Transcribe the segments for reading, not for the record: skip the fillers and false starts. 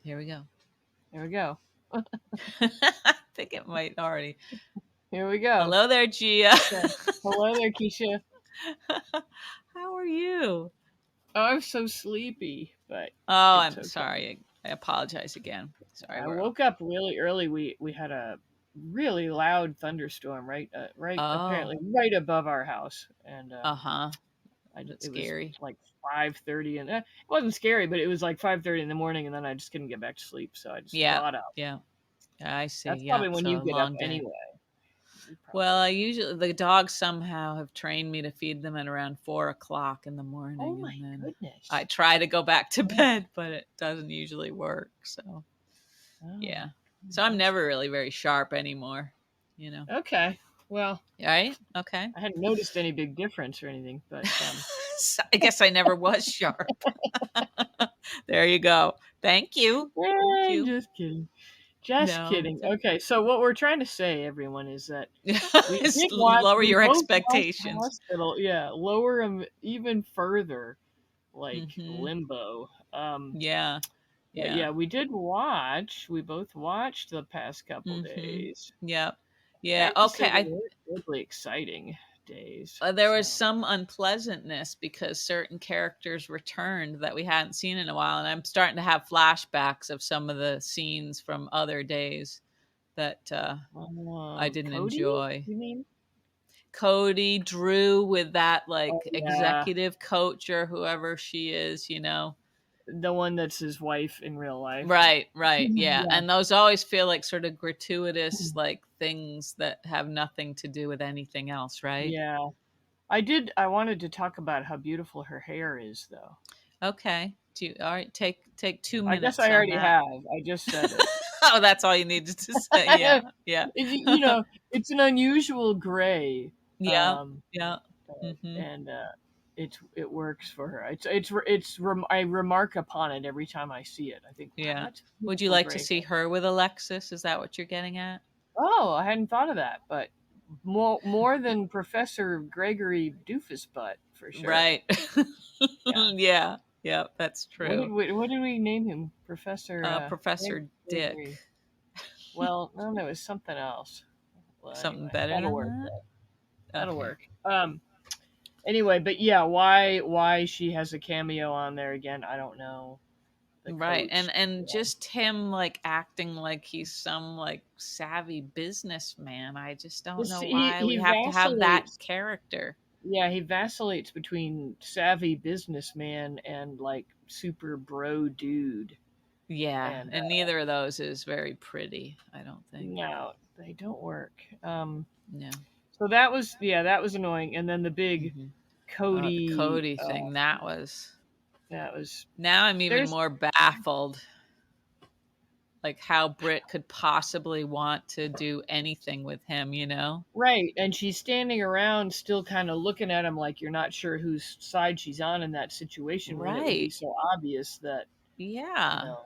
Here we go. There we go. I think it might already. Here we go. Hello there, Gia. Okay. Hello there, Keisha. How are you? Oh, I'm so sleepy, but Oh, it's I'm okay. sorry. I apologize again. Sorry, I we're. woke up really early. We had a really loud thunderstorm right Oh, apparently right above our house, and uh-huh. That's it was scary. like 5:30, and it wasn't scary, but it was like 5:30 in the morning, and then I just couldn't get back to sleep, so I just Yeah, got up. yeah. I see. That's Yeah. probably when So you a get up long day. anyway. You Well, probably. I usually the dogs somehow have trained me to feed them at around 4 o'clock in the Oh morning, my and then I goodness. try to go back to Yeah. bed, but it doesn't usually work. So Oh, yeah. So I'm that's never good. really very sharp anymore. You know. Okay. Well, Right? Okay. I hadn't noticed any big difference or anything, but So I guess I never was sharp. There you go. Thank you. Thank you. just kidding. Just No. kidding. Okay, so what we're trying to say, everyone, is that Just lower we your both watched the expectations. hospital. Yeah, lower them even further, like Mhm. limbo. Yeah. But Yeah. yeah, we both watched the past couple Mhm. days. Yep. I Yeah. have to say Okay. they were really exciting days. There was So, some unpleasantness because certain characters returned that we hadn't seen in a while, and I'm starting to have flashbacks of some of the scenes from other days that I didn't Cody, enjoy. you mean? Cody, Drew with that Oh like yeah, executive coach or whoever she is, the one that's his wife in real life. Right, right, yeah. Yeah. And those always feel like sort of gratuitous, like things that have nothing to do with anything else, right? Yeah. I wanted to talk about how beautiful her hair is, though. Okay. All right, take two I guess minutes I on already that. have. I just said it. Oh, that's all you needed to say. Yeah, yeah. You know, it's an unusual gray, Yeah, um, yeah. Hmm. and it works for her. I remark upon it every time I see it. I think, wow, Yeah. that's Would you beautiful like to gray see hair. her with Alexis? Is that what you're getting at? Oh, I hadn't thought of that, but more than Professor Gregory Doofus butt for sure. Right. Yeah. Yeah, yeah, that's true. What did we name him? Professor Professor Dick. Gregory. Well, no, there was something else. Well, Something anyway, better that'll than work. that? That'll Okay. work. Anyway, but yeah, why she has a cameo on there again? I don't know. The Right. coach. And just him like acting like he's some like savvy businessman. I just don't know why we He have to have that vacillates. character. Yeah, he vacillates between savvy businessman and like super bro dude. Yeah, And and neither of those is very pretty, I don't think. no, they don't work. No. So that was annoying. And then the big Hmm. Oh, the Cody. Cody thing, that was. That was Now I'm even there's more baffled, like how Britt could possibly want to do anything with him. right, and she's standing around still kind of looking at him like you're not sure whose side she's on in that situation when it would be Right. so obvious that you Yeah. know,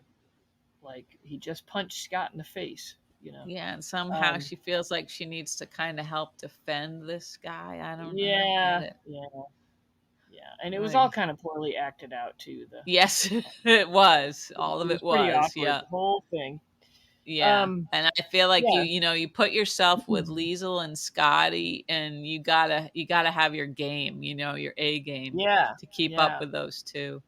like he just punched Scott in the face. You know. Yeah, and somehow Um, she feels like she needs to kind of help defend this guy. I don't get yeah, it. yeah, yeah, and it was all Right. kind of poorly acted out too. Yes, it was. All It of was it pretty was. awkward, Yeah. the whole thing. Yeah. Um, And I feel like you yeah, you know, you put yourself with Liesl and Scotty and you gotta have your game, your A game yeah, to keep up yeah. with those two.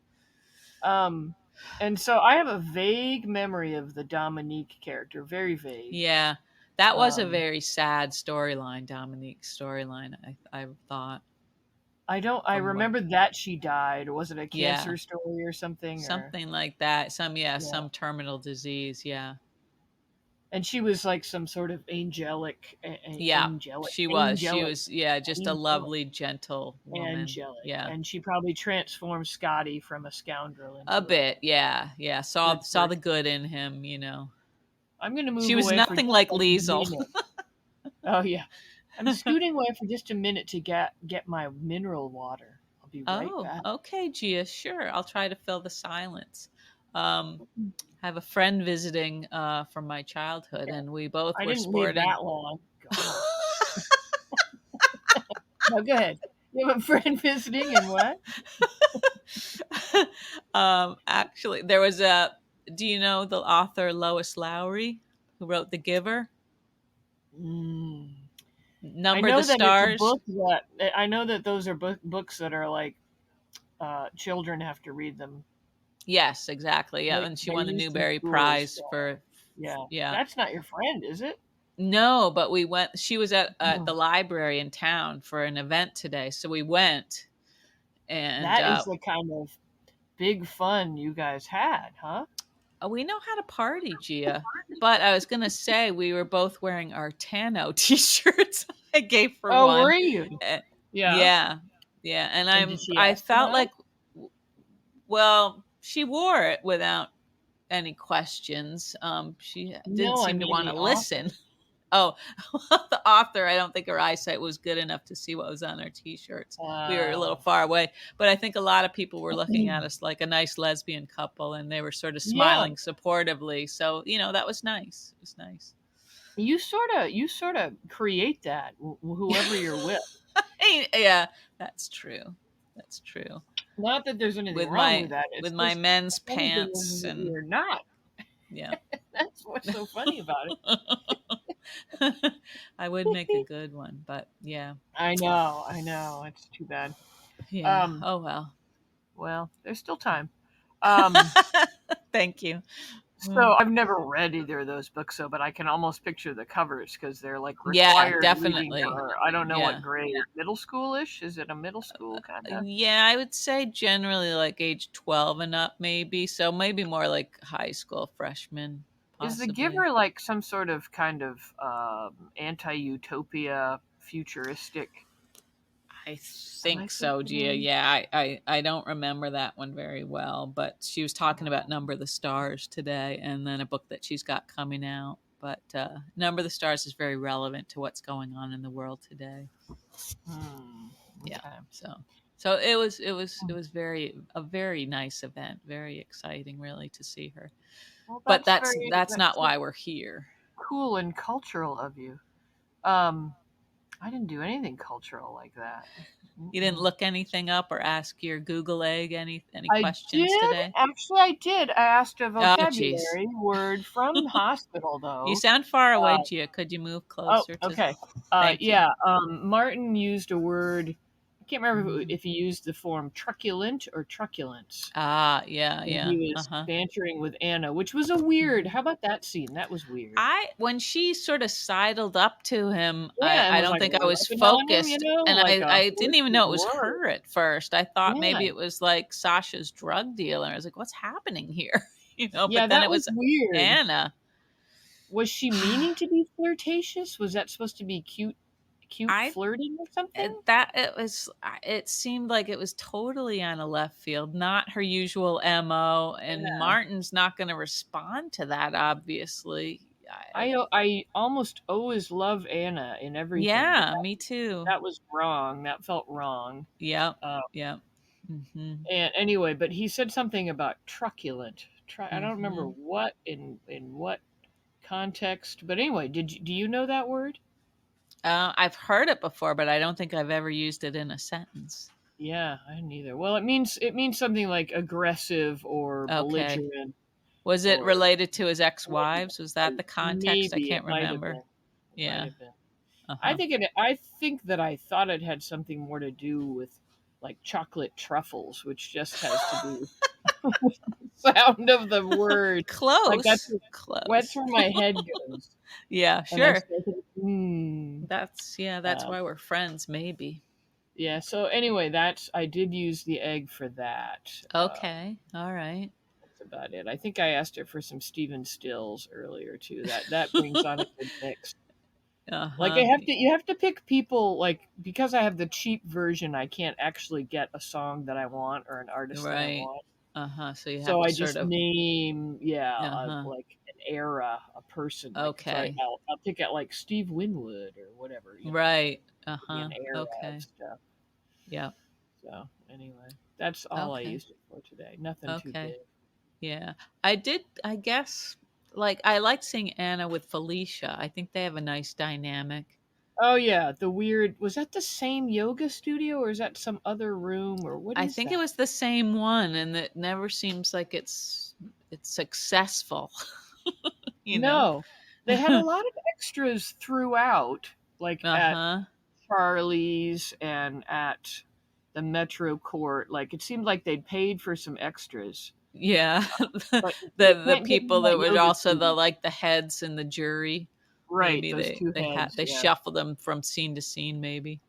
Um, and so I have a vague memory of the Dominique character, very vague. Yeah. That was a Um, very sad storyline, Dominique's storyline, I thought I from what remember that she died. Was it a yeah. cancer story or something? Or Something like that. yeah, Some terminal disease, yeah. and she was like some sort of Yeah, she was. She angelic, was, yeah, just a angelic, lovely, gentle woman. angelic, Yeah. and she probably transformed Scotty from a scoundrel A into a bit, yeah. Yeah. Saw good saw the person. good in him. I'm gonna She move was away for nothing just like a Liesl. minute. Oh yeah, I'm scooting away for just a minute to get my mineral water. I'll be right Oh, back. okay, Gia, sure. I'll try to fill the silence. Um, I have a friend visiting from my childhood, Yeah, and we both I were didn't leave sporting. that long. God. No, go ahead. You have a friend visiting and what? Actually, there was Do you know the author Lois Lowry, who wrote The Giver? Mm. I Number the know that it's a Stars? book that I know that those are books that are like children have to read them. Yes, exactly. Yeah, and she They're won the used in Newbery schools. Prize for Yeah, yeah. that's not your friend, is it? No, but we went. She was at Mm. the library in town for an event today, so we went, and That is the kind of big fun you guys had, huh? we know how to party, Gia. But I was gonna say we were both wearing our Tano t-shirts. I gave her Oh, were one. you? Uh, Yeah. yeah, yeah, and And did she I ask you felt out? like, well, she wore it without any questions. She didn't No, I seem to mean want the to listen. author. Oh, the author, I don't think her eyesight was good enough to see what was on our t-shirts. We were a little Wow. far away, but I think a lot of people were looking at us like a nice lesbian couple, and they were sort of Yeah, smiling supportively. So, that was nice. It was nice. you sort of create that whoever you're with. Yeah, that's true. That's true. Not that there's anything With wrong with my that. It's with my just men's the funny thing pants is that and you're not. yeah. That's what's so funny about it. I would make a good one, but yeah. I know. It's too bad. Yeah. Um, Oh well. well, there's still time. Um, Thank you. so I've never read either of those books, but I can almost picture the covers because they're like Yeah, required reading definitely. for I don't know what Yeah. grade, middle schoolish? Is it a middle school kind of? Yeah, I would say generally like age 12 and up, maybe. So maybe more like high school freshman, Is the possibly. giver like some sort of kind of anti-utopia, futuristic I think sci-fi so, Gia. thing? Yeah, I don't remember that one very well, but she was talking about Number of the Stars today and then a book that she's got coming out. But Number of the Stars is very relevant to what's going on in the world today. Hmm. Yeah. Okay. So it was a very nice event, very exciting really to see her. Well, But that's that's that's not so why we're here. cool and cultural of you. Um, I didn't do anything cultural like that. You didn't Mm-mm. look anything up or ask your Google egg any I questions did. today? Actually, I did. I asked a Oh, jeez. vocabulary word from hospital, You though. sound far away, Uh, Gia. Could you move oh, closer to? okay. Thank you. Yeah. Martin used a word. I can't remember Mhm. if he used the form truculent or truculence Ah, yeah, when yeah. he was Uh-huh. bantering with Anna, which was a weird. Mhm. How about that scene? That was weird. I when she sort of sidled up to him, Yeah, and I was don't like think I was rubbing on him, focused, and like a I didn't even horse's know it was word. her at first. I thought Yeah, maybe it was like Sasha's drug dealer. I was like, "What's happening here?" yeah, But then that it was was weird. Anna. Was she meaning to be flirtatious? Was that supposed to be cute I flirting or something? it seemed like it was totally on a left field, not her usual MO, and Yeah. Martin's not going to respond to that obviously. I almost always love Anna in everything, but Yeah, me too. that was wrong. That felt wrong. Yep. Uh, Yep. Mhm. and anyway, but he said something about truculent. I don't remember Mhm. what in what context, but anyway, do you know that word? I've heard it before, but I don't think I've ever used it in a sentence. Yeah, I didn't either. Well, it means something like aggressive or Okay. belligerent Was it or related to his ex-wives? Was that the context? I maybe can't it might have remember. been. It might Yeah. have been. Uh-huh. I think that I thought it had something more to do with like chocolate truffles, which just has to do with the sound of the word. Like Close. that's Close. where my head goes, Yeah, and I sure. start thinking, That's uh, why we're friends, maybe. yeah. So anyway, I did use the egg for that. Okay. All right. That's about it. I think I asked her for some Stephen Stills earlier too. That brings on a good mix. Like Uh-huh. you have to pick people like because I have the cheap version, I can't actually get a song that I want or an artist that I Right. want. Uh-huh. So you have So to I sort just of name, yeah, uh-huh. like an era, a person. Like so Okay. I'll pick out like Steve Winwood or whatever. Right. Could be an Uh-huh. era of Okay. stuff. Yeah. So anyway, that's all I Okay. used it for today. Nothing too Okay. big. Yeah. I guess like I like seeing Anna with Felicia. I think they have a nice dynamic. Oh yeah, the weird was that the same yoga studio or is that some other room or what I is think it that? was the same one, and it never seems like it's it's successful. you know. No, they had a lot of extras throughout, like at Uh-huh. Charlie's and at the Metro Court. Like it seemed like they'd paid for some extras, Yeah. but you the can't get people in that that were yoga also studio. the heads in the jury. Right, Maybe those two heads, they yeah. shuffle them from scene to scene maybe.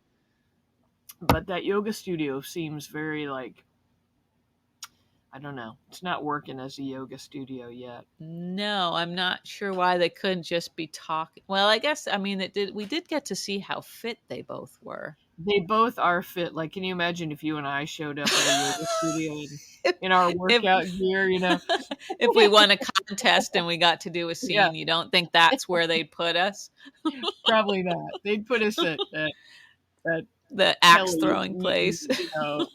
But that yoga studio seems very like, I don't know. It's not working as a yoga studio yet. No, I'm not sure why they couldn't just be talking. Well, I guess I mean we did get to see how fit they both were. They both are fit. Like, can you imagine if you and I showed up at a yoga studio in our if workout gear, you know? if we won a contest and we got to do a Yeah, scene, you don't think that's where they'd put us? probably not. They'd put us at The axe Kelly's throwing eating, place.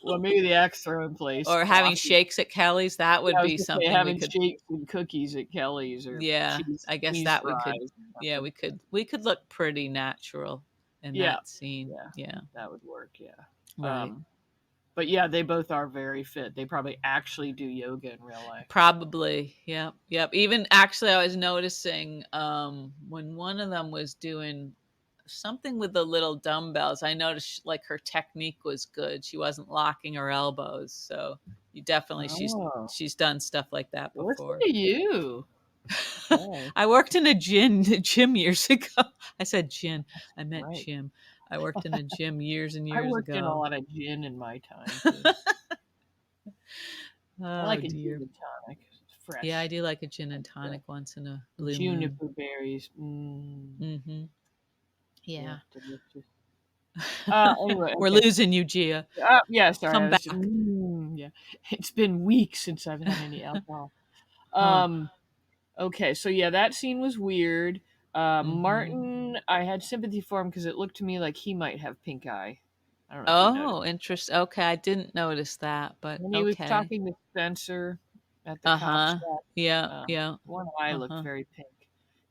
well, maybe the axe throwing place, Or having coffee. shakes at Kelly's, that Yeah, would I was be gonna say something we having could. shakes and cookies at Kelly's or Yeah, I guess cheese that we could. fries or Yeah, something. we could look pretty natural in Yeah, that scene. yeah, Yeah, that would work. Yeah. right. Um, but yeah, they both are very fit. They probably actually do yoga in real life. Probably. Yep. Yep. Even actually, I was noticing when one of them was doing something with the little dumbbells, I noticed like her technique was good. She wasn't locking her elbows, so you definitely Oh, she's done stuff like that listen before. to you. Okay, I worked in a gym years ago. I said gin. I meant right. gym. I worked in a gym years and I years worked in a ago. lot of gin in my time too. I Oh like a gin dear. and tonic. It's Yeah, I fresh. do like a gin and Like tonic once in a blue moon. juniper berries. Mm, Mm-hmm. yeah, Yeah. delicious. Anyway, We're okay. losing you, Gia. Yeah, sorry. Come I was back. yeah. It's been weeks since I've had any alcohol. Huh. Um, okay, so yeah, that scene was weird. Mm-hmm. Martin, I had sympathy for him because it looked to me like he might have pink eye. I don't know if you noticed. Oh, interest. Okay, I didn't notice that, but When he was okay. talking to Spencer at the cop Uh-huh. shop, Yeah, yeah. one eye looked Uh-huh. very pink.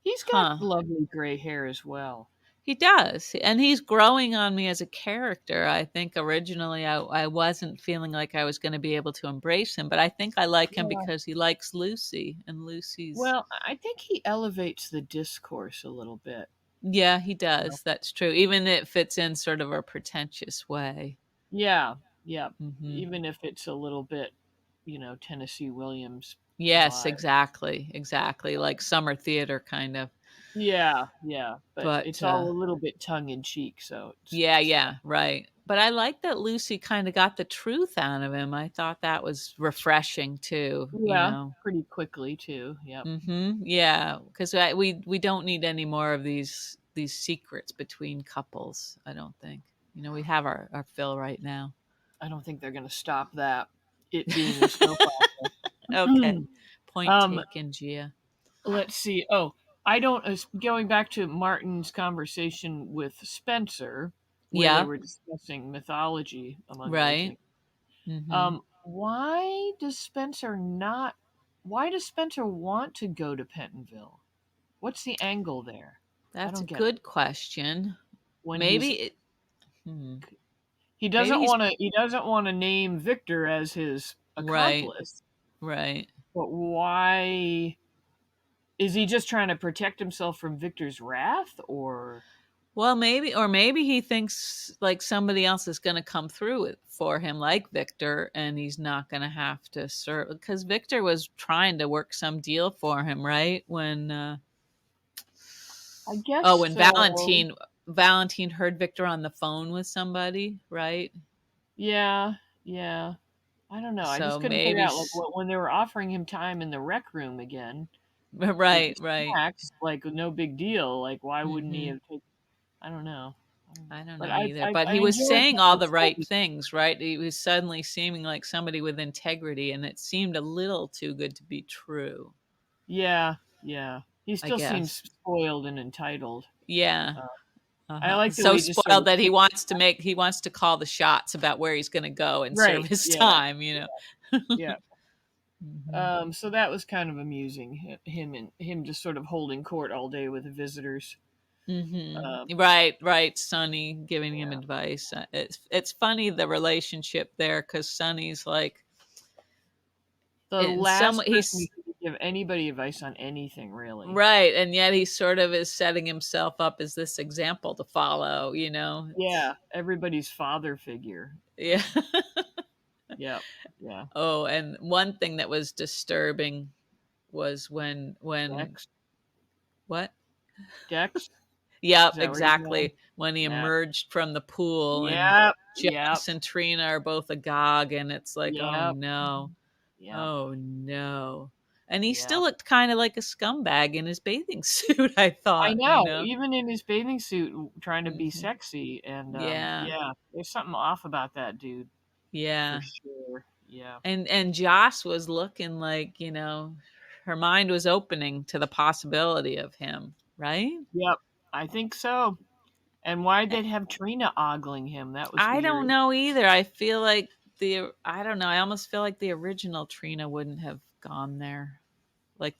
He's got Huh. lovely gray hair as well. He does. And he's growing on me as a character. I think originally I wasn't feeling like I was going to be able to embrace him, but I think I like him Yeah. because he likes Lucy and Lucy's. Well, I think he elevates the discourse a little bit. Yeah, he You know? does. That's true. Even it fits in sort of a pretentious way. Yeah, yeah. Hmm. Even if it's a little bit, Tennessee Williams Yes, vibe. exactly. Exactly. Like summer theater kind of. Yeah, yeah. But But it's all a little bit tongue in cheek, so yeah, it's yeah, fun. right. But I like that Lucy kind of got the truth out of him. I thought that was refreshing too. Yeah, pretty quickly too. Yep. Yeah, because we don't need any more of these secrets between couples. I don't think. We have our fill right now. I don't think they're gonna stop that. It being a soap Okay, opera. point um, taken, Gia. let's see. Oh, I don't. Going back to Martin's conversation with Spencer, where they Yeah, were discussing mythology among other right. things. Hmm. Why does Spencer not? Why does Spencer want to go to Pentonville? What's the angle there? I That's a don't get it. good question. When Maybe it. Hmm, he maybe doesn't he's want to he doesn't want to name Victor as his right. accomplice, Right. but why is he just trying to protect himself from Victor's wrath or Well, maybe he thinks like somebody else is going to come through it for him, like Victor, and he's not going to have to serve because Victor was trying to work some deal for him, right? I guess Oh, when so. Valentine heard Victor on the phone with somebody, right? Yeah, yeah. I don't know. I So just couldn't figure maybe, out like when they were offering him time in the rec room again with the right, right. snacks, like no big deal. Like why wouldn't he Hmm. have taken? I don't know. I don't I know. don't But know either, I but I he was enjoyed saying that all they the told right me. things, right? He was suddenly seeming like somebody with integrity, and it seemed a little too good to be true, Yeah, yeah. He I still seems guess. spoiled and entitled. Yeah. Uh, I Uh-huh. like the way So he just sort spoiled of that kicked. he wants to call the shots about where he's going to go and serve Right. his Yeah. time. Yeah. Hmm. So that was kind of amusing. Him just sort of holding court all day with the visitors. Um, Right, right. Sonny giving him yeah. advice. It's funny the relationship there because Sonny's like The and some last person who he's could give anybody advice on anything, really. right, and yet he sort of is setting himself up as this example to follow, you know? It's Yeah, everybody's father figure. yeah. Yep, yeah. Oh, and one thing that was disturbing was when Dex? what? Dex? Yep, Is that what you're saying? exactly. When he Yeah. emerged from the pool and Yep, yep, Jess and Trina are both agog, and it's like, "Oh, yep, no. yep, Oh, no." And he still yep. looked kinda like a scumbag in his bathing suit, I I thought, you know, know? even in his bathing suit, trying to be Mhm. sexy, and, Yeah. yeah, there's something off about that dude, for Yeah. sure. Yeah. And Joss was looking like, her mind was opening to the possibility of him, right? Yep, I think so. And why'd they have Trina ogling him? That was I don't weird. know either. I feel like I don't know. I almost feel like the original Trina wouldn't have gone there. Like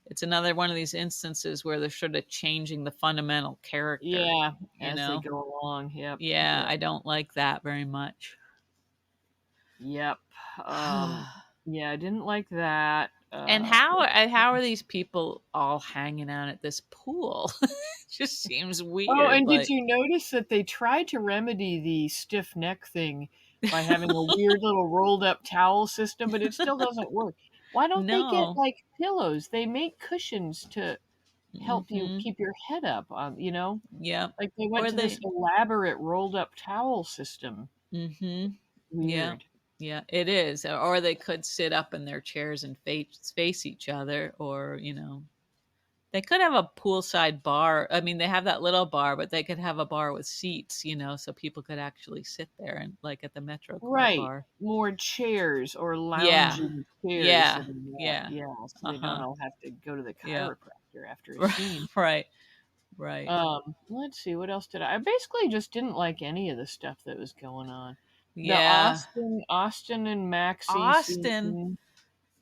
it's another one of these instances where they're sort of changing the fundamental character, Yeah, you as they know? go along. Yep, Yeah, yep, I don't like that very much. yep. Yeah, I didn't like that. And how are these people all hanging out at this pool? Just seems Oh, weird. and did Like you notice that they tried to remedy the stiff neck thing by having a weird little rolled up towel system, but it still doesn't work. Why don't they get no. like pillows? They make cushions to help you Mhm. keep your head up on, Yep. like they went Or to this they elaborate rolled up towel system. Mhm. Yeah. Weird. Yeah, it is. Or they could sit up in their chairs and face each other, or, they could have a poolside bar. I mean, they have that little bar, but they could have a bar with seats, so people could actually sit there and like at the Metro Card Right. bar. More chairs or Yeah. lounging chairs Yeah. sitting that. Yeah. Yeah, so they don't Uh-huh. all have to go to the Yeah. chiropractor after a scene. Right. Right. Let's see, what else did I basically just didn't like any of the stuff that was going on. The Yeah. Austin and Maxie Austin scene,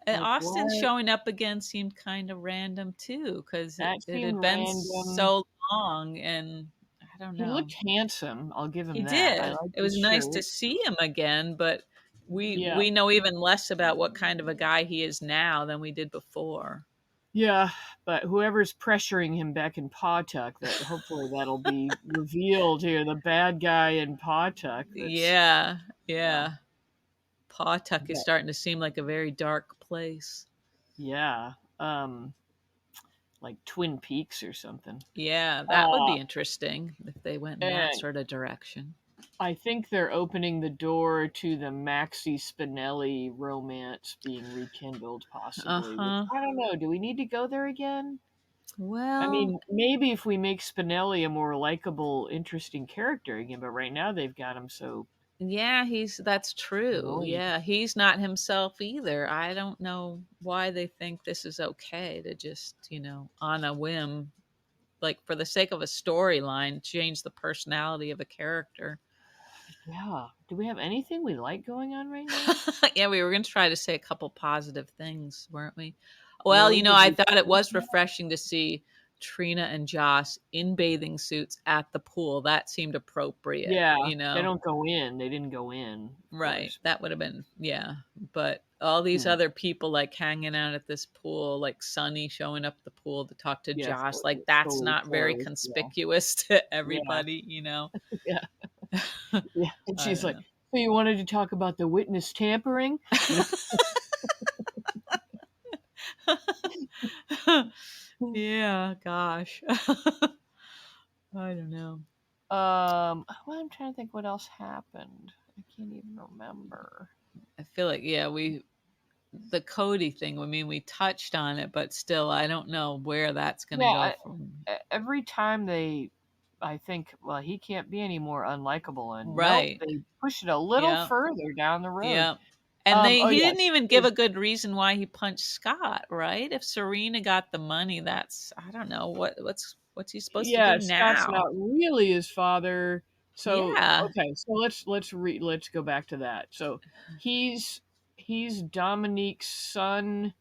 And like Austin what? showing up again seemed kind of random too, because it, That it seemed had been random. so long, and I don't He know. looked handsome, I'll give He him that. I did. liked It his was nice shirt. to see him again, but we Yeah. we know even less about what kind of a guy he is now than we did before. Yeah, but whoever's pressuring him back in Pawtuck, that hopefully that'll be revealed here. The bad guy in Pawtuck. That's Yeah, yeah, yeah. Pawtuck is but starting to seem like a very dark place. yeah, like Twin Peaks or something. Yeah, that would Uh, be interesting if they went in that and sort of direction. I think they're opening the door to the Maxie Spinelli romance being rekindled, possibly. Which Uh-huh. I don't know. Do we need to go there again? I Well, mean, maybe if we make Spinelli a more likable, interesting character again, but right now they've got him so yeah, that's true. annoying. Yeah, he's not himself either. I don't know why they think this is okay to just, on a whim, like for the sake of a storyline, change the personality of a character. Yeah. Do we have anything we like going on right now? Yeah, we were going to try to say a couple positive things, weren't we? Well, Really? Did I we thought it finish was that? refreshing to see Trina and Joss in bathing suits at the pool. That seemed appropriate, Yeah. you They know? don't go in. They didn't go in, of Right. course. That would have been, yeah. But all these Hmm. other people like hanging out at this pool, like Sunny showing up at the pool to talk to Yeah, Josh, like fully, that's fully not very clothed. Yeah. conspicuous to Yeah. everybody. Yeah. Yeah. And I she's don't like, know. so you wanted to talk about the witness tampering? You know? Yeah, gosh. I don't know. Well, I'm trying to think what else happened. I can't even remember. I feel like, yeah, the Cody thing, I mean, we touched on it, but still, I don't know where that's going to go Yeah, from. every time I think, well, he can't be any more unlikable, and nope, Right. they push it a little Yeah. further down the road. Yeah. And Oh he didn't yes, even give a good reason why he punched Scott, right? If Serena got the money, that's I don't know what's he supposed to do yeah, Scott's not now? really his father. So Yeah, okay, so let's go back to that. So he's he's Dominique's son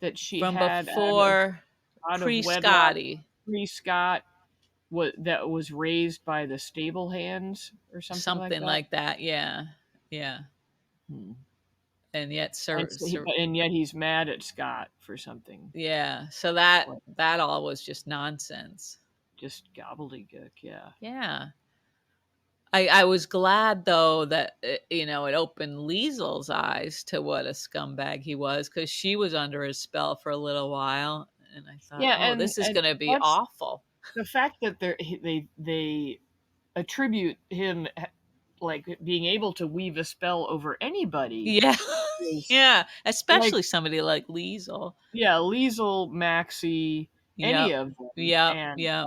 that she from had before out of pre wedlock Scotty, pre Scott, what that was raised by the stable hands or something like something that. like that. Yeah. Yeah. Hmm. and yet and yet he's mad at Scott for something. Yeah, so that all was just nonsense. Just gobbledygook, yeah. Yeah. I was glad though that it opened Liesl's eyes to what a scumbag he was, because she was under his spell for a little while, and I thought, Yeah, oh, this is and going to be that's awful. the fact that they attribute him like being able to weave a spell over anybody. Yeah, Is yeah, like, especially somebody like Liesl. yeah, Liesl, Maxie, any Yep, of them, yep, and yep.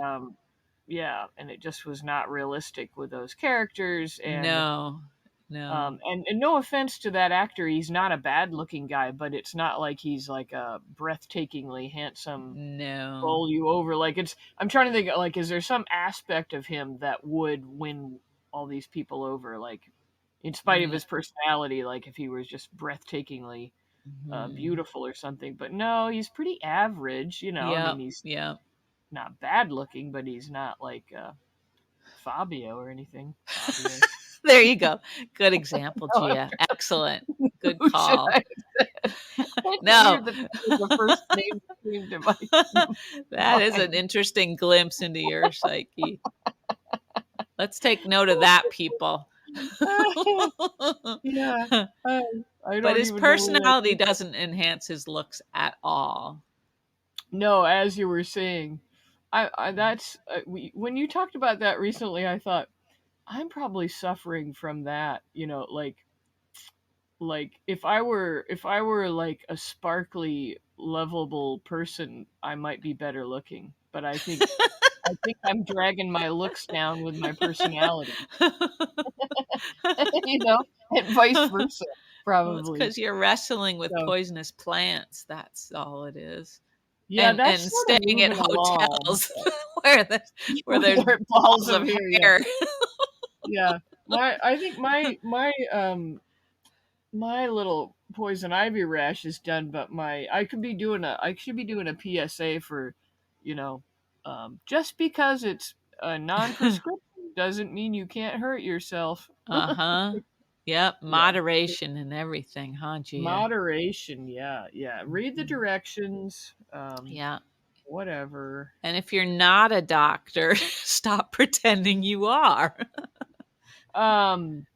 yeah, and it just was not realistic with those characters, No, and no offense to that actor, he's not a bad looking guy, but it's not like he's like a breathtakingly handsome no. bowl you over. Like, I'm trying to think, like, is there some aspect of him that would win all these people over, like, in spite of his personality, like if he was just breathtakingly beautiful or something? But no, he's pretty average, I Yep, mean, he's yep. not bad looking, but he's not like Fabio or anything. Fabio. There you go. Good example, Gia. Excellent. Good Who should call. I say? It's No. weird that was the first name that came to my That is an mind. interesting glimpse into your psyche. Let's take note of that, people. Yeah, I But don't his even know where that personality came from. doesn't enhance his looks at all. No, as you were saying, that's when you talked about that recently, I thought I'm probably suffering from that. Like if I were like a sparkly, lovable person, I might be better looking. But I think I'm dragging my looks down with my personality, and vice versa, Well, it's probably. because you're wrestling with So poisonous plants. That's all it is. yeah, And that's sort of staying at moving along. hotels where With there's their balls balls of of hair, yeah. hair. Yeah. I think my little poison ivy rash is done, but I should be doing a PSA for, just because it's a non-prescription doesn't mean you can't hurt yourself. Uh-huh. Yep. Yeah. Moderation and everything, huh, Gia? Moderation, yeah, yeah. Read the Mhm. directions, Yeah. whatever. And if you're not a doctor, stop pretending you are. Um,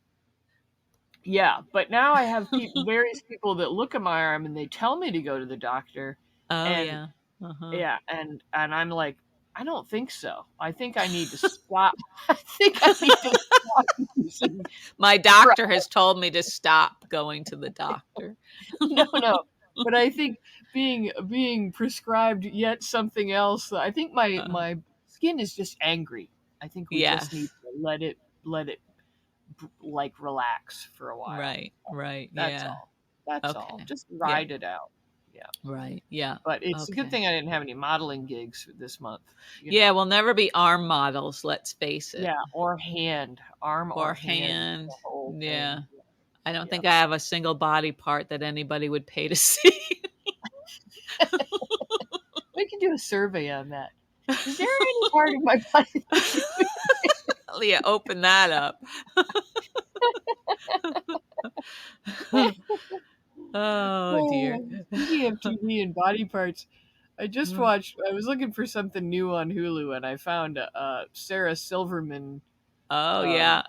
yeah, but now I have various people that look at my arm and they tell me to go to the doctor, Oh, and yeah. Uh-huh. yeah, and I'm like, I don't think so. I think I need to stop. I think I need to stop using. My doctor has told me to stop going to the doctor. No, no. But I think being prescribed yet something else. I think my Uh, my skin is just angry. I think we just need yes. to let it like relax for a while. Right. Right. That's Yeah. all. That's all. Okay. Just Yeah. ride it out. Yeah. Right. Yeah. But it's a good Okay. thing I didn't have any modeling gigs this month. Yeah, we'll never be arm models, let's face it. Yeah, or arm Or or hand, hand. the whole Yeah. thing. I don't Yeah. think I have a single body part that anybody would pay to see. We can do a survey on that. Is there any part of my body that you Leah, open that up. Oh dear. Speaking of TV and body parts, I was looking for something new on Hulu and I found Sarah Silverman Oh um yeah.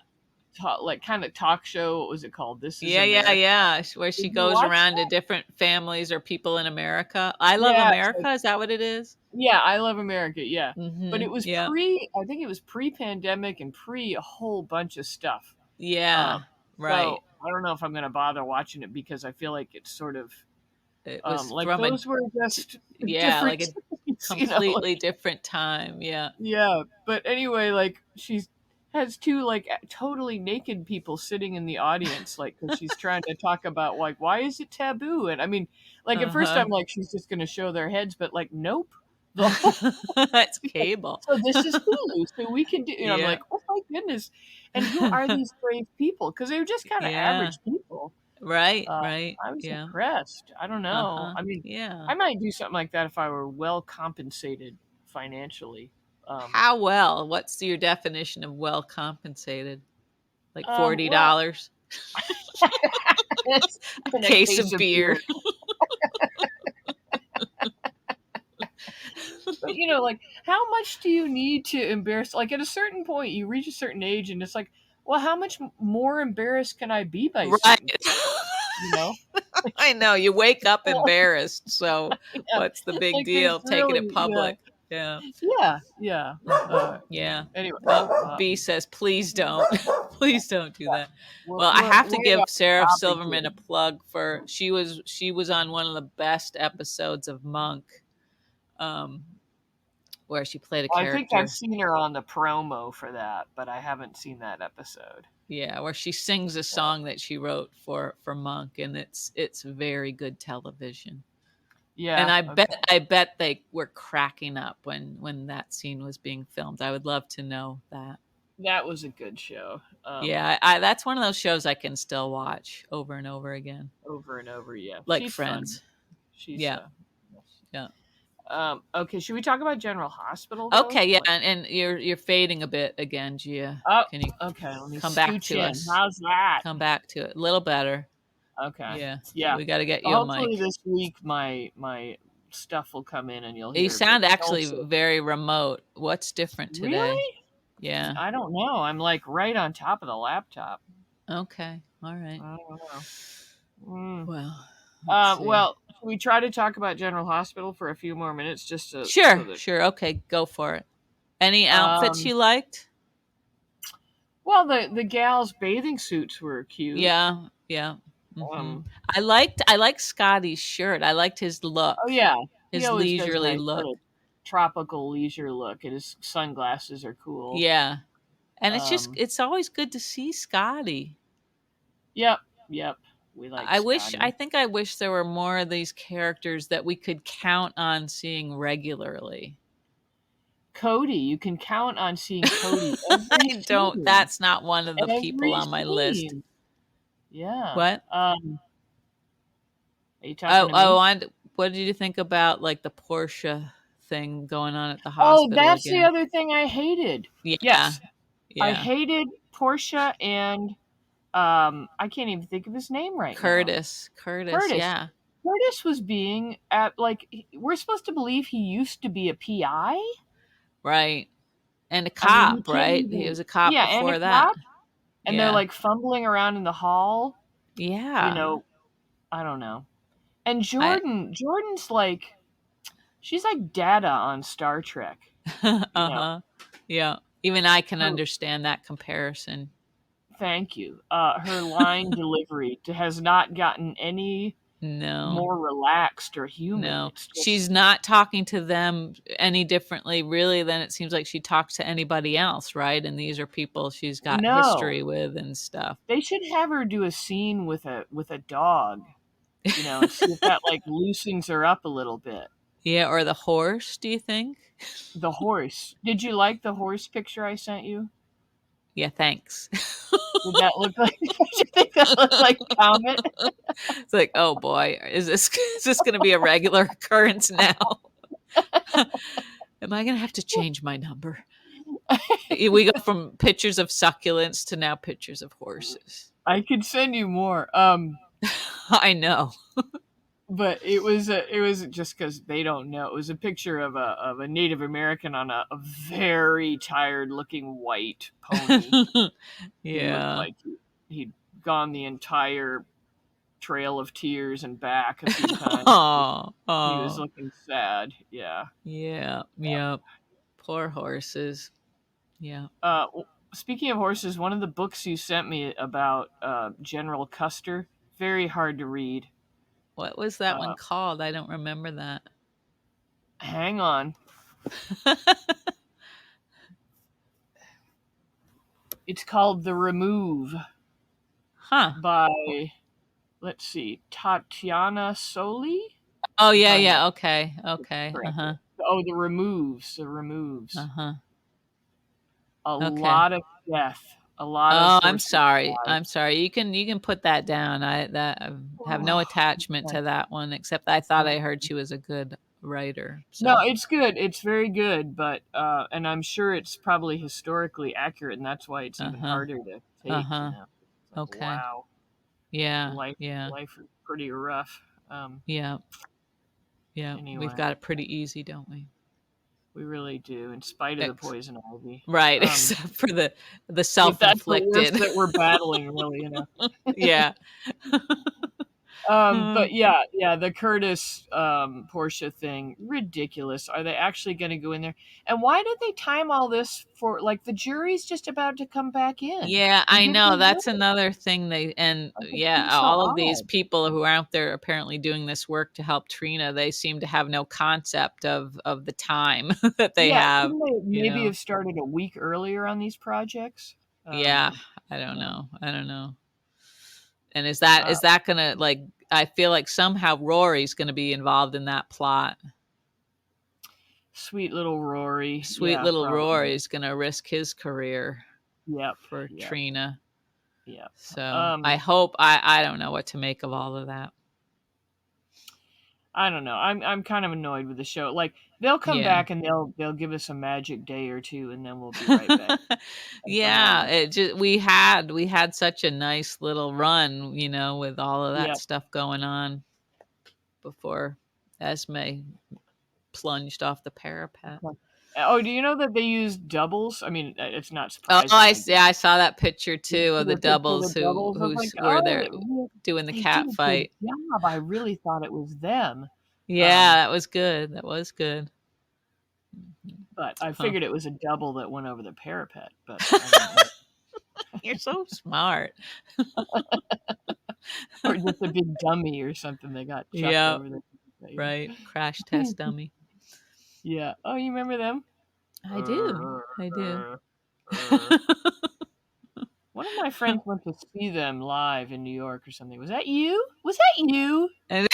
like kind of talk show. What was it called? This is Yeah, yeah, America. yeah. Where she Did you goes watch around to that? different families or people in America. I Love Yeah, it's like, America. Is that what it is? yeah, I Love America, yeah. But Mm-hmm. it was Yeah. I think it was pre-pandemic and pre a whole bunch of stuff. Yeah. So Right. I don't know if I'm going to bother watching it because I feel like it's sort of It was like from those were just like different a things, completely different time. Yeah. yeah. But anyway, like she's has two like totally naked people sitting in the audience, like because she's trying to talk about like why is it taboo? And I mean, like at first Uh-huh. I'm like she's just going to show their heads, but like nope. The whole That's cable. So this is Hulu, so we can do. I'm Yeah. like, oh my goodness, and who are these brave people? Because they were just kind of Yeah. average people. Right, right. I was Yeah. impressed. I don't know. Uh-huh. I mean, Yeah. I might do something like that if I were well compensated financially. How well? What's your definition of well compensated? Like Well, $40? and a Case of beer. But you know, like, how much do you need to embarrass? Like, at a certain point, you reach a certain age, and it's like, well, how much more embarrassed can I be by Right. certain things? You know, I know. You wake up well, embarrassed. So yeah, what's the big like there's deal? Taking it really, public. Yeah. yeah. Yeah. Anyway, Well, B says, please don't. Please don't do that. we're Well, I we're have to way give off Sarah topic Silverman here. a plug for she was on one of the best episodes of Monk, um, where she played a I think I've character. seen her on the promo for that, but I haven't seen that episode. Yeah, where she sings a song that she wrote for Monk, and it's very good television. And Yeah. I bet they were cracking up when that scene was being filmed. I would love to know that. That was a good show. Yeah, I that's one of those shows I can still watch over and over again. Over and over. Yeah, Like she's fun. Friends. She's Yeah. Yeah. Okay, should we talk about General Hospital though? Okay, yeah, Like, and you're fading a bit again, Gia. oh, Can you okay. Let me come back scooch to in. us? How's that? Come back to it. A little better. Okay. Yeah. Yeah. We got to get you a Hopefully mic. this week my stuff will come in and you'll You hear. But sound actually also, very remote. What's different today? really? Yeah. I don't know. I'm like right on top of the laptop. Okay. All right. I don't know. Mm. Well, let's see. Well, should we try to talk about General Hospital for a few more minutes just so Sure, that. sure. Okay, go for it. Any outfits Um, you liked? well, the gals' bathing suits were cute. Yeah, yeah. Um, I liked Scotty's shirt. I liked his look, oh yeah, he his always does a leisurely nice look. sort of tropical leisure look, and his sunglasses are cool. Yeah, and Um, it's always good to see Scotty. Yep. We like Scotty. I wish there were more of these characters that we could count on seeing regularly. Cody, you can count on seeing Cody every I don't. scene. That's not one of the people Every on my list. scene. Yeah. What? Are you talking to me? What did you think about like the Portia thing going on at the Oh, hospital that's the again? other thing I hated. Yeah, Yes. I yeah. hated Portia and I can't even think of his name right Curtis, now. Curtis, yeah. Curtis was being at like we're supposed to believe he used to be a PI, right? And a I mean, cop, right? He was a cop yeah, and before a that. cop, and they're Yeah, like fumbling around in the hall. yeah. You know, I don't know. And I Jordan's like, she's like Data on Star Trek. uh-huh. Yeah. Even I can Her, understand that comparison. thank you. Her line delivery has not gotten any No. more relaxed or human. No. It's just, She's not talking to them any differently really than it seems like she talks to anybody else, right? And these are people she's got no. history with and stuff. They should have her do a scene with a dog, and see if that like loosens her up a little bit. Yeah, or the horse, do you think? The horse. Did you like the horse picture I sent you? Yeah, thanks. Did that look like? Did you think that looked like Comet? It's like, oh boy, is this going to be a regular occurrence now? Am I going to have to change my number? We go from pictures of succulents to now pictures of horses. I could send you more. I know. But it was just because they don't know. It was a picture of a Native American on a very tired looking white pony. Yeah, He looked like he'd gone the entire Trail of Tears and back a few times. He was looking sad. Yeah. Yeah. Poor horses. Yeah. Speaking of horses, one of the books you sent me about General Custer, very hard to read. What was that one called? I don't remember that. Hang on. It's called The Remove. Huh. By, let's see, Tatiana Soli? Oh, yeah. Okay. Uh-huh. Oh, The Removes. Uh-huh. A lot of death. A lot of I'm sorry. You can put that down. I have no attachment to that one, except I thought I heard she was a good writer. So. No, it's good. It's very good, but and I'm sure it's probably historically accurate, and that's why it's even harder to take. Okay. Wow. Yeah. life Yeah. life is pretty rough. Yeah. Yeah. We've Anyway, got it pretty easy, don't we? we really do, in spite of the poison ivy. Right, except for the If that's the worst self-inflicted. that we're battling, really, Yeah. But yeah, the Curtis Portia thing, ridiculous. Are they actually going to go in there? And why did they time all this for, like, the jury's just about to come back in? Yeah, And I here know. they That's go. another thing Like, it yeah, seems so all of these odd. people who are out there apparently doing this work to help Trina, they seem to have no concept of the time that they Yeah, have, couldn't they you maybe know. have started a week earlier on these projects? Yeah, I don't Yeah. know. I don't know. And is Uh, that gonna, like, I feel like somehow Rory's gonna be involved in that plot. Sweet little Rory. Sweet Yeah, little probably. Rory's gonna risk his career Yep. for Yep. Trina. Yep. So I hope, I don't know what to make of all of that. I don't know. I'm kind of annoyed with the show. Like, they'll come Yeah. back and they'll give us a magic day or two, and then we'll be right back. Yeah, it just we had such a nice little run, with all of that Yep. stuff going on before Esme plunged off the parapet. Oh, do you know that they use doubles? I mean, it's not Oh, surprising. I saw that picture You too see of the the picture of doubles the doubles? I was like, were oh, there doing the they did cat a good fight. job. I really thought it was them. Yeah, that was good. That was good. But I Huh. figured it was a double that went over the parapet. But I didn't know. You're so smart. Or just a big dummy or something that got chucked Yeah, over there. right. Crash test dummy. Yeah. Oh, you remember them? I do. I do. One of my friends went to see them live in New York or something. Was that you? Was that you? And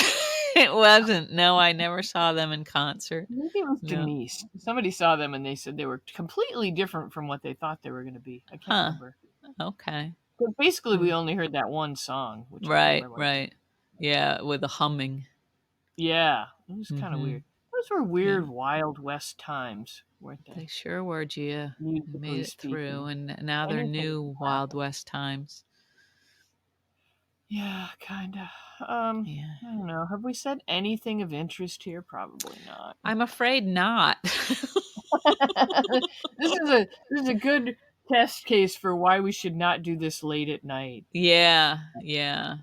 it wasn't. No, I never saw them in concert. Maybe it was No. Denise. Somebody saw them and they said they were completely different from what they thought they were going to be. I can't Huh. remember. Okay. But basically, we only heard that one song, which I Right, remember. right. Yeah, with the humming. Yeah, it was kind of Mm-hmm. weird. Those were Yeah. weird, Wild West times, weren't They they? sure were, Gia. They made Musically it through, speaking, and now they're anything new can Wild happen. West times. Yeah, kind of. Yeah. I don't know. Have we said anything of interest here? Probably not. I'm afraid not. This is a good test case for why we should not do this late at night Yeah, yeah.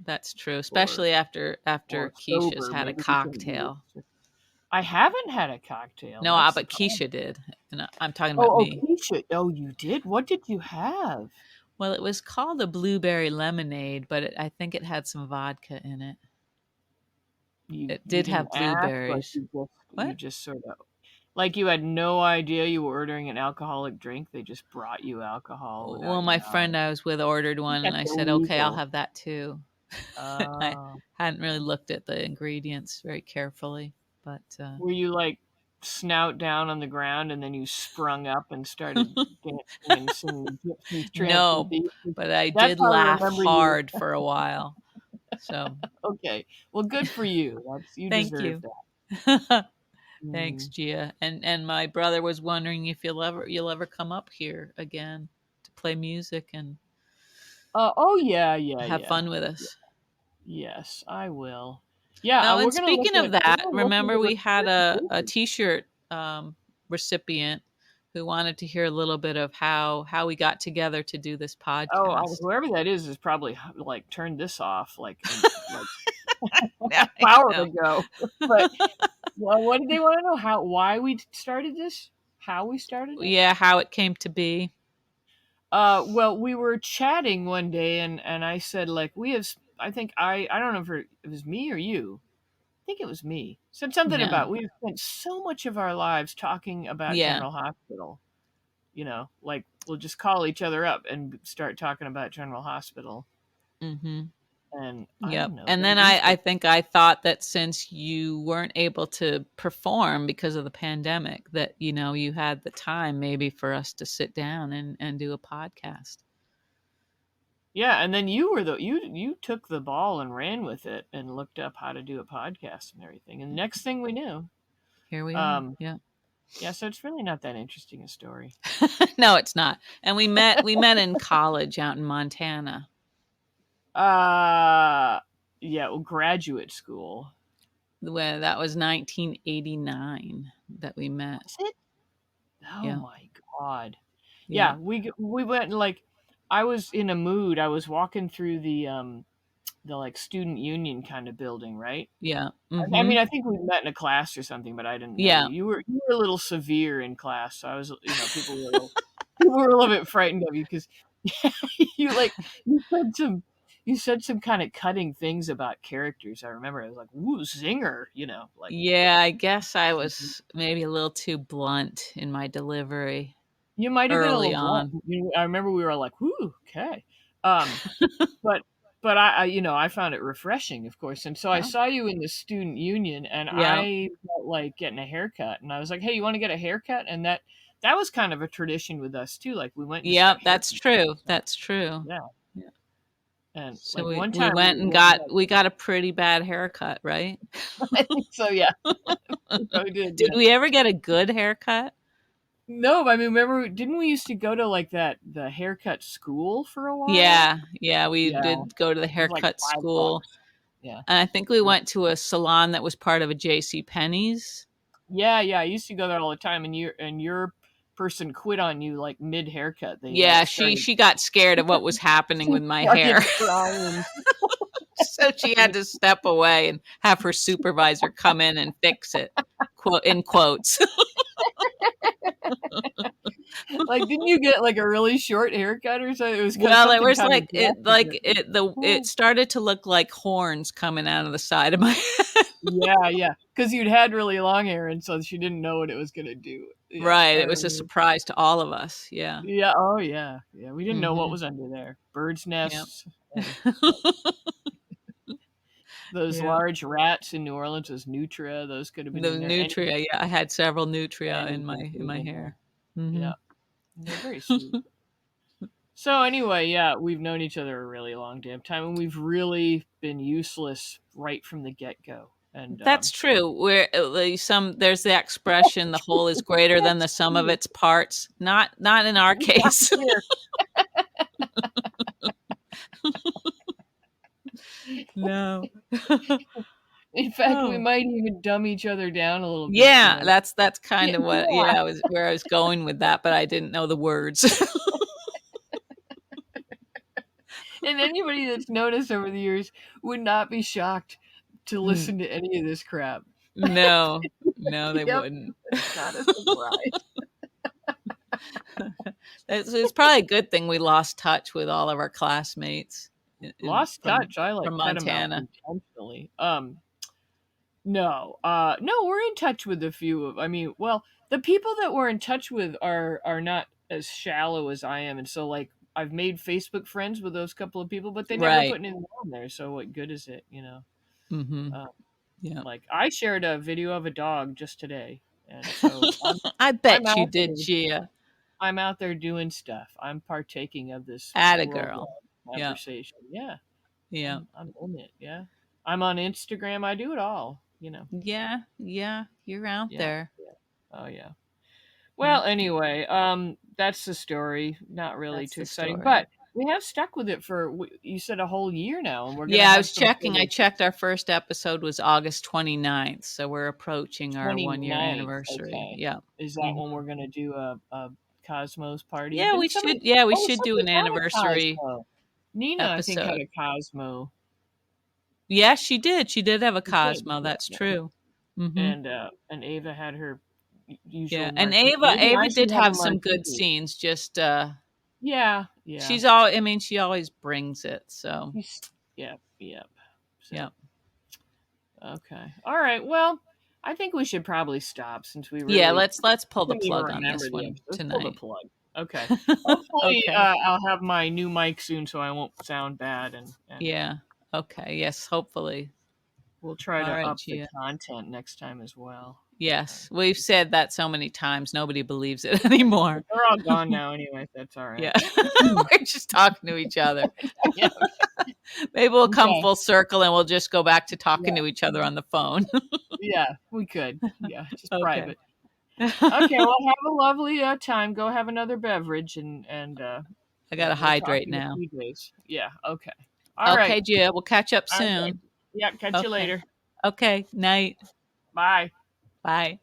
That's true, or especially after Keisha's sober. had a Maybe we shouldn't do cocktail. this. I haven't had a cocktail. No, That's the but problem. Keisha did, and I'm talking about Oh, me. Keisha. Oh, you did. What did you have? Well, it was called a blueberry lemonade, but I think it had some vodka in it. It You did didn't have ask, like blueberries. you What? just sort of like you had no idea you were ordering an alcoholic drink. They just brought you alcohol Well, without your my knowledge. friend I was with ordered I think one, and that's I said, "Okay, I'll illegal. have that too." I Oh. hadn't really looked at the ingredients very carefully, but Were you like snout down on the ground and then you sprung up and started dancing and singing Gypsy's Tramps and no, Thieves? but I That's did how I laugh remember you. hard for a while. So Okay. Well, good for you. You thank deserve you. that. Thanks, Mm. Gia. And my brother was wondering if you'll ever come up here again to play music and Oh yeah, yeah, have yeah. fun with us. Yes, I will. Yeah, Oh, and we're gonna look speaking of at we're that, gonna look remember into we had a registration. T-shirt recipient who wanted to hear a little bit of how we got together to do this Oh, podcast. whoever that is probably like turned this off like Yeah, half hour I ago. But well, what did they want to know? Why we started this? How we started know. it? Yeah, how it came to be. Well, we were chatting one day, and I said like we have. I think I don't know if it was me or you. I think it was me. Said something Yeah, about we've spent so much of our lives talking about yeah. General Hospital. Like we'll just call each other up and start talking about General Hospital. Mm-hmm. And I Yep. don't know. And then I think I thought that since you weren't able to perform because of the pandemic, that, you had the time maybe for us to sit down and do a podcast. Yeah, and then you took the ball and ran with it and looked up how to do a podcast and everything. And next thing we knew, Here we are. um, Yeah. yeah, so it's really not that interesting a story. No, it's not. And we met in college out in Montana. Yeah, well, graduate school. When that was 1989 that we met. Was it? Oh Yeah. my God. Yeah. Yeah, we went like I was in a mood. I was walking through the like student union kind of building, right? Yeah. I mean, Mhm. I think we met in a class or something, but I didn't know you. Yeah. You were a little severe in class, so I was, people were a little bit frightened of you because you like you said some kind of cutting things about characters. I remember I was like, "Woo, zinger," like Yeah, I guess I was maybe a little too blunt in my delivery you might have been a early little blunt. on. I remember we were all like, "Woo, okay," um, but I found it refreshing, of course, and so I Oh. saw you in the student union, and Yeah. I felt like getting a haircut, and I was like, "Hey, you want to get a haircut?" And that was kind of a tradition with us too. Like we went and just got Yep, that's haircuts. true. That's true. Yeah, Yeah. and So like we one we time went and when we we got a pretty bad haircut, right? I think so, yeah, we probably did, Did yeah. we ever get a good haircut? No, but I mean, remember, didn't we used to go to like the haircut school for a while? Yeah. Yeah, we Yeah, did go to the it was like haircut school. $5. Yeah. And I think we Yeah. went to a salon that was part of a J.C. Penney's. Yeah, yeah, I used to go there all the time, and your person quit on you like mid haircut. They Yeah, like she started she got scared of what was happening with my hair. started crying. So she had to step away and have her supervisor come in and fix it. Quote in quotes. Like, didn't you get like a really short haircut or something? It was because Well, it something was kind of drastic. it started to look like horns coming out of the side of my head. Yeah, yeah, because you'd had really long hair, and so she didn't know what it was gonna do. Yeah, Right, I it was a remember. surprise to all of us. Yeah. Yeah, oh yeah, yeah. We didn't know what Mhm. was under there. Birds' Yeah. nests. Those Yeah. large rats in New Orleans, those nutria, those could have been The in there. nutria, yeah, I had several nutria Anything could in have my been there. hair. Mhm. Yeah, they're very sweet. So anyway, yeah, we've known each other a really long damn time, and we've really been useless right from the get go. And That's true. Where there's the expression, the whole is greater than that's the sum of true. its parts. Not in our Not case. here. No. In fact, we Oh. might even dumb each other down a little bit. Yeah, that's kind Yeah, of what, yeah. yeah, I was where I was going with that, but I didn't know the words. And anybody that's noticed over the years would not be shocked to Mm, listen to any of this crap. no. No, they Yep, wouldn't. it's not a surprise. It's probably a good thing we lost touch with all of our classmates Lost touch. I like from cut them out Montana. intentionally. No, no, we're in touch with a few of. I mean, well, the people that we're in touch with are not as shallow as I am, and so like I've made Facebook friends with those couple of people, but they never Right. put anything on there. So what good is it? Mhm. Uh, Yeah. like I shared a video of a dog just today, and so I I'm bet you out did, there. Gia. I'm out there doing stuff. I'm partaking of this Atta worldwide girl. Yeah. conversation. Yeah, Yeah. I'm in it. Yeah, I'm on Instagram. I do it all. Yeah. Yeah. You're out Yeah. there. Yeah. Oh yeah. Yeah. Well, anyway, that's the story. Not really That's too the exciting, story. but we have stuck with it for you said a whole year now, and we're gonna Yeah, I have was some checking. sort I of checked our first episode was August 29th, so we're approaching our 1 year 29th. anniversary. Okay, Yeah. is that Mhm. when we're gonna do a Cosmos party? Yeah, Didn't somebody? we Oh, should do somebody an had a anniversary Cosmo. Nina, I think, had episode. a Cosmo. Yeah, she did. She did have a She did. Cosmo. Yeah, That's yeah. true. Mhm. And Ava had her usual Yeah. And martini. Maybe I Ava should did have a have some good martini. scenes, just Yeah, yeah. she's all I mean, she always brings it. So, Yep, yep. yeah. So, okay. All right. Well, I think we should probably stop since we Yeah, really let's pull the couldn't even plug on remember this the one episode. Let's pull the tonight. plug. Okay. Hopefully, Okay. I'll have my new mic soon, so I won't sound bad, and Yeah. Okay. Yes, hopefully. we'll try All to right, up the Gia. content next time as well. Yes. We've said that so many times, nobody believes it anymore. They're all gone now, anyway. That's all Yeah. right. We're just talking to each other. Yeah. Maybe we'll come Okay. full circle and we'll just go back to talking Yeah. to each other on the phone. Yeah. We could. Yeah. Just Okay. private. Okay. Well, have a lovely time. Go have another beverage, and I got to we'll talk hydrate in a now. few days. Yeah. Okay. All Okay, right. Gia, we'll catch up Okay. soon. Yep. Catch you Okay. later. Okay. Night. Bye. Bye.